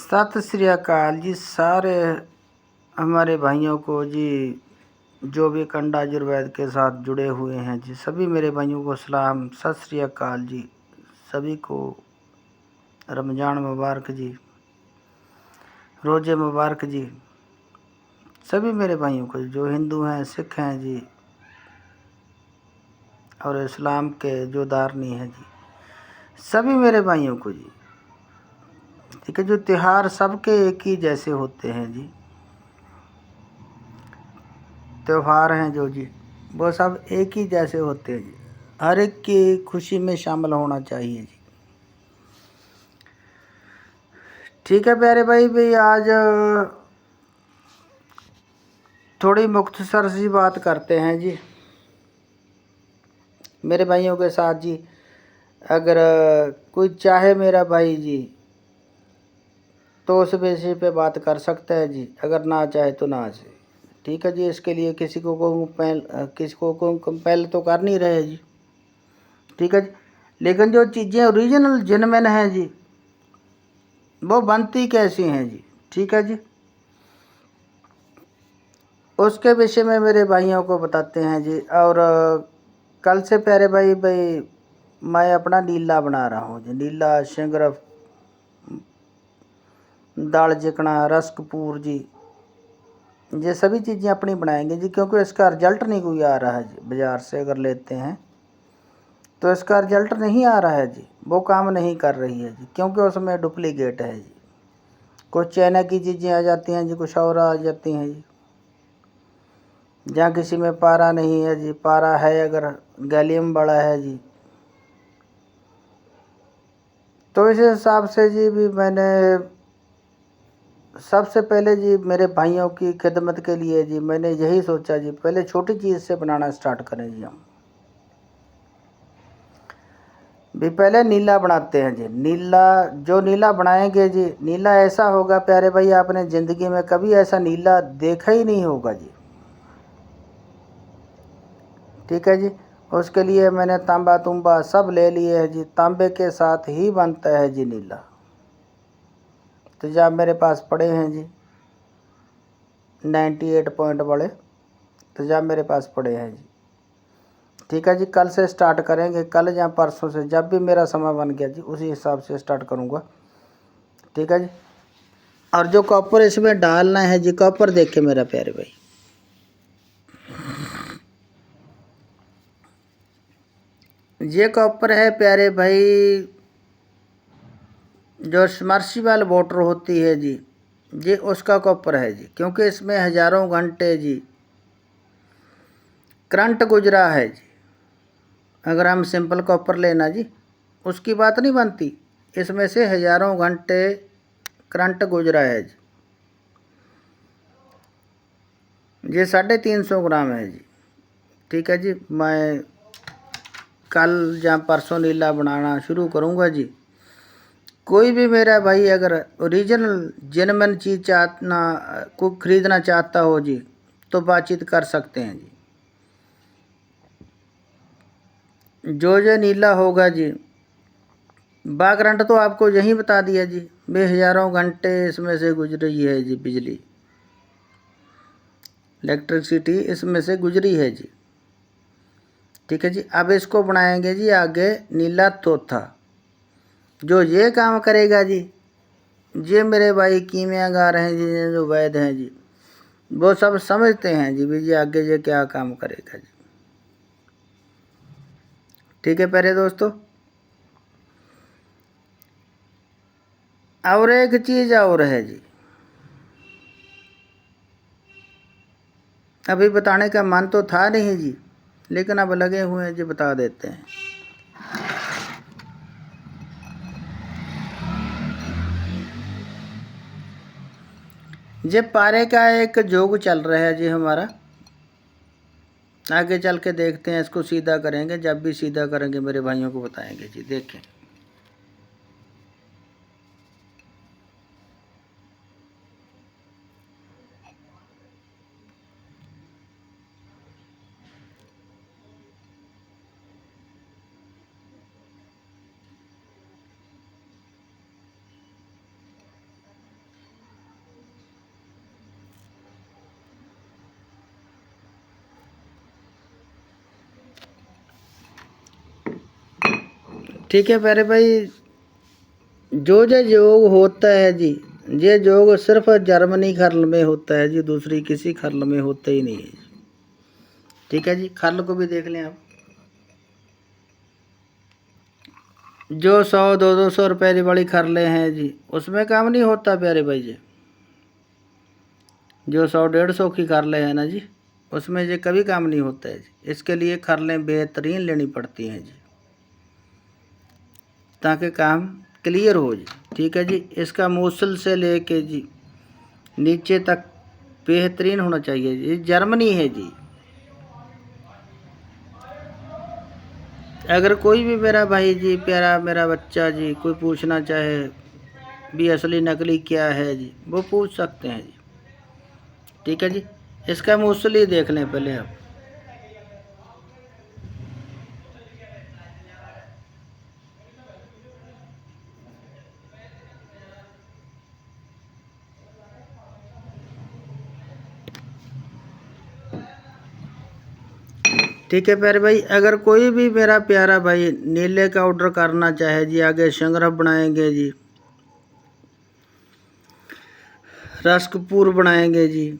सत श्री अकाल जी सारे हमारे भाइयों को जी, जो भी कंडा आयुर्वेद के साथ जुड़े हुए हैं जी, सभी मेरे भाइयों को सलाम, सत श्री अकाल जी। सभी को रमज़ान मुबारक जी, रोज़े मुबारक जी। सभी मेरे भाइयों को जो हिंदू हैं, सिख हैं जी, और इस्लाम के जो धार्मी हैं जी, सभी मेरे भाइयों को जी। ठीक है, जो त्यौहार सबके एक ही जैसे होते हैं जी, त्यौहार हैं जो जी, वो सब एक ही जैसे होते हैं जी। हर एक की खुशी में शामिल होना चाहिए जी। ठीक है प्यारे भाई आज थोड़ी मुख्तसर सी बात करते हैं जी मेरे भाइयों के साथ जी। अगर कोई चाहे मेरा भाई जी तो उस विषय पे बात कर सकता है जी, अगर ना चाहे तो ना से। ठीक है जी, इसके लिए किसी को कंपेल तो कर नहीं रहे जी। ठीक है जी, लेकिन जो चीज़ें ओरिजिनल जेन्युइन हैं जी, वो बनती कैसी हैं जी। ठीक है जी, उसके विषय में मेरे भाइयों को बताते हैं जी। और कल से प्यारे भाई मैं अपना नीला बना रहा हूँ जी। नीला, शिंगरफ, दाल चिकना, रसकपूर जी, ये सभी चीज़ें अपनी बनाएंगे जी, क्योंकि इसका रिजल्ट नहीं कोई आ रहा है जी। बाज़ार से अगर लेते हैं तो इसका रिजल्ट नहीं आ रहा है जी, वो काम नहीं कर रही है जी, क्योंकि उसमें डुप्लीकेट है जी। कुछ चाइना की चीज़ें आ जाती हैं जी, कुछ और आ जाती हैं जी। जहाँ किसी में पारा नहीं है जी, पारा है अगर गैलियम बड़ा है जी। तो इस हिसाब से जी भी मैंने सबसे पहले जी मेरे भाइयों की खिदमत के लिए जी मैंने यही सोचा जी, पहले छोटी चीज़ से बनाना स्टार्ट करें जी। हम भी पहले नीला बनाते हैं जी। नीला, जो नीला बनाएंगे जी, नीला ऐसा होगा प्यारे भाई, आपने ज़िंदगी में कभी ऐसा नीला देखा ही नहीं होगा जी। ठीक है जी, उसके लिए मैंने तांबा तुंबा सब ले लिए है जी। तांबे के साथ ही बनता है जी नीला। तेजाब मेरे पास पड़े हैं जी, 98 पॉइंट वाले तेजाब मेरे पास पड़े हैं जी। ठीक है जी, कल से स्टार्ट करेंगे, कल या परसों से, जब भी मेरा समय बन गया जी उसी हिसाब से स्टार्ट करूँगा। ठीक है जी, और जो कॉपर इसमें डालना है जी, कॉपर देखे मेरा प्यारे भाई, ये कॉपर है प्यारे भाई, जो समर्सिबल वाटर होती है जी, ये उसका कॉपर है जी। क्योंकि इसमें हज़ारों घंटे जी करंट गुजरा है जी। अगर हम सिंपल कॉपर लेना जी, उसकी बात नहीं बनती, इसमें से हज़ारों घंटे करंट गुजरा है जी। ये 350 ग्राम है जी। ठीक है जी, मैं कल या परसों नीला बनाना शुरू करूँगा जी। कोई भी मेरा भाई अगर ओरिजिनल जेन्युइन चीज़ चाहना को ख़रीदना चाहता हो जी, तो बातचीत कर सकते हैं जी। जो नीला होगा जी, करंट तो आपको यही बता दिया जी, हज़ारों घंटे इसमें से गुजरी है जी, बिजली, इलेक्ट्रिसिटी इसमें से गुजरी है जी। ठीक है जी, अब इसको बनाएंगे जी आगे नीला तोथा, जो ये काम करेगा जी। ये मेरे भाई कीमियागार हैं जी, जो वैद्य हैं जी, वो सब समझते हैं जी भी, ये आगे ये क्या काम करेगा जी। ठीक है प्यारे दोस्तों, और एक चीज़ और है जी, अभी बताने का मन तो था नहीं जी, लेकिन अब लगे हुए हैं जी, बता देते हैं। ये पारे का एक जोग चल रहा है जी हमारा, आगे चल के देखते हैं, इसको सीधा करेंगे, जब भी सीधा करेंगे मेरे भाइयों को बताएंगे जी। देखें, ठीक है प्यारे भाई, जो योग होता है जी, ये योग सिर्फ जर्मनी खर्ल में होता है जी, दूसरी किसी खर्ल में होता ही नहीं है। ठीक है जी, खर्ल को भी देख लें आप। जो 100-200 रुपए वाली खर्ले हैं जी, उसमें काम नहीं होता प्यारे भाई जी। जो 100-150 की खर्ले हैं ना जी, उसमें ये कभी काम नहीं होता है जी। इसके लिए खर्लें बेहतरीन लेनी पड़ती हैं जी, ताकि काम क्लियर हो जी। ठीक है जी, इसका मूसल से लेके जी नीचे तक बेहतरीन होना चाहिए जी। जर्मनी है जी। अगर कोई भी मेरा भाई जी, प्यारा मेरा बच्चा जी, कोई पूछना चाहे भी असली नकली क्या है जी, वो पूछ सकते हैं जी। ठीक है जी, इसका मूसल ही देख लें पहले आप। ठीक है प्यारे भाई, अगर कोई भी मेरा प्यारा भाई नीले का ऑर्डर करना चाहे जी, आगे संग्रह बनाएंगे जी, रस्कपुर बनाएंगे जी,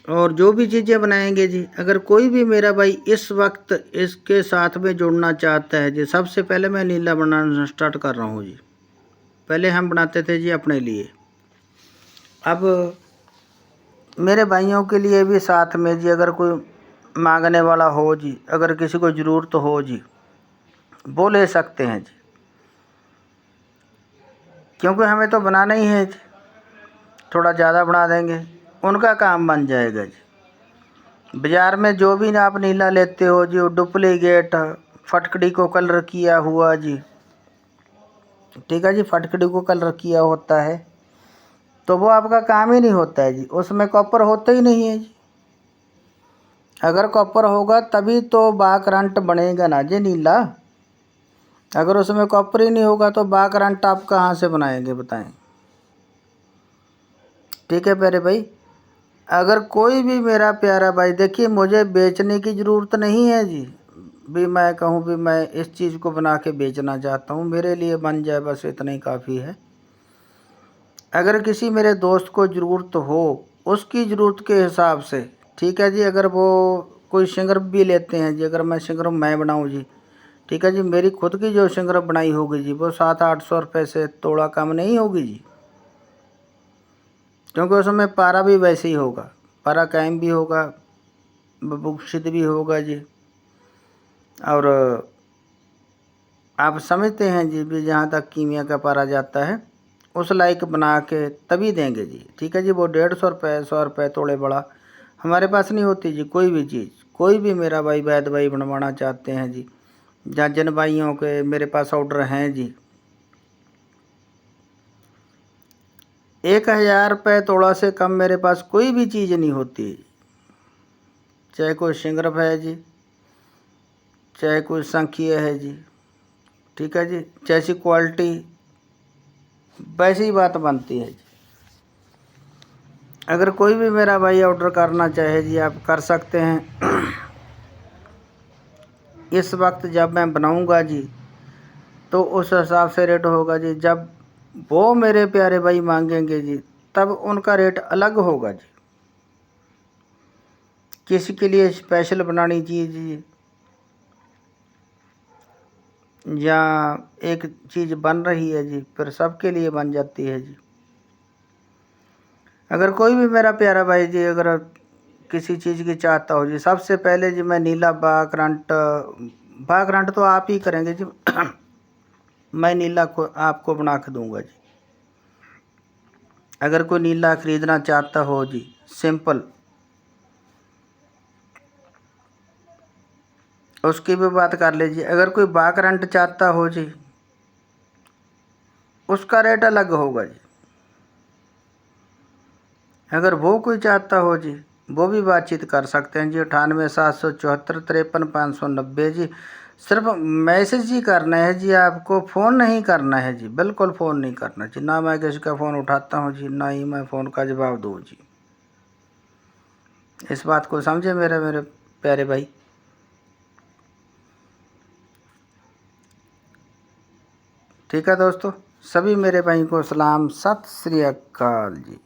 और जो भी चीज़ें बनाएंगे जी, अगर कोई भी मेरा भाई इस वक्त इसके साथ में जुड़ना चाहता है जी, सबसे पहले मैं नीला बनाना स्टार्ट कर रहा हूँ जी। पहले हम बनाते थे जी अपने लिए, अब मेरे भाइयों के लिए भी साथ में जी, अगर कोई मांगने वाला हो जी, अगर किसी को ज़रूरत हो जी, वो ले सकते हैं जी, क्योंकि हमें तो बनाना ही है जी। थोड़ा ज़्यादा बना देंगे, उनका काम बन जाएगा जी। बाज़ार में जो भी आप नीला लेते हो जी, वो डुप्लीकेट फटकड़ी को कलर किया हुआ जी, ठीक है जी, फटकड़ी को कलर किया होता है, तो वो आपका काम ही नहीं होता है जी। उसमें कॉपर होता ही नहीं है जी। अगर कॉपर होगा तभी तो बाकरंट बनेगा ना जी नीला। अगर उसमें कॉपर ही नहीं होगा तो बाकरंट आप कहाँ से बनाएंगे बताएं। ठीक है प्यारे भाई, अगर कोई भी मेरा प्यारा भाई, देखिए मुझे बेचने की ज़रूरत नहीं है जी, भी मैं कहूँ भी मैं इस चीज़ को बना के बेचना चाहता हूँ, मेरे लिए बन जाए बस इतना ही काफ़ी है। अगर किसी मेरे दोस्त को ज़रूरत हो, उसकी ज़रूरत के हिसाब से, ठीक है जी, अगर वो कोई सिंगर भी लेते हैं जी, अगर मैं सिंगर मैं बनाऊँ जी, ठीक है जी, मेरी खुद की जो सिंगर बनाई होगी जी, वो 700-800 रुपये से थोड़ा कम नहीं होगी जी, क्योंकि उसमें पारा भी वैसे ही होगा, पारा कायम भी होगा, बुक्शित भी होगा जी, और आप समझते हैं जी भी जहाँ तक कीमिया का पारा जाता है, उस लायक बना के तभी देंगे जी। ठीक है जी, वो 150 रुपये 100 रुपये थोड़े बड़ा हमारे पास नहीं होती जी। कोई भी चीज़, कोई भी मेरा भाई वैद भाई बनवाना चाहते हैं जी, जहाँ जिन भाइयों के मेरे पास ऑर्डर हैं जी, 1000 रुपये तोड़ा से कम मेरे पास कोई भी चीज़ नहीं होती, चाहे कोई सिंगरफ है जी, चाहे कोई संखीय है जी, ठीक है जी, जैसी क्वालिटी वैसी ही बात बनती है जी। अगर कोई भी मेरा भाई ऑर्डर करना चाहे जी, आप कर सकते हैं। इस वक्त जब मैं बनाऊंगा जी, तो उस हिसाब से रेट होगा जी। जब वो मेरे प्यारे भाई मांगेंगे जी, तब उनका रेट अलग होगा जी। किसी के लिए स्पेशल बनानी चीज़ जी, या एक चीज़ बन रही है जी, फिर सबके लिए बन जाती है जी। अगर कोई भी मेरा प्यारा भाई जी अगर किसी चीज़ की चाहता हो जी, सबसे पहले जी मैं नीला बाकरंट तो आप ही करेंगे जी। मैं नीला को आपको बना के दूंगा जी। अगर कोई नीला ख़रीदना चाहता हो जी, सिंपल, उसकी भी बात कर लीजिए। अगर कोई बाकरंट चाहता हो जी, उसका रेट अलग होगा जी। अगर वो कोई चाहता हो जी, वो भी बातचीत कर सकते हैं जी। 98-774-53-590 जी। सिर्फ मैसेज ही करना है जी, आपको फ़ोन नहीं करना है जी, बिल्कुल फ़ोन नहीं करना जी। ना मैं किसी का फ़ोन उठाता हूँ जी, ना ही मैं फ़ोन का जवाब दूँ जी। इस बात को समझे मेरे मेरे प्यारे भाई। ठीक है दोस्तों, सभी मेरे भाई को सलाम, सत श्री अकाल जी।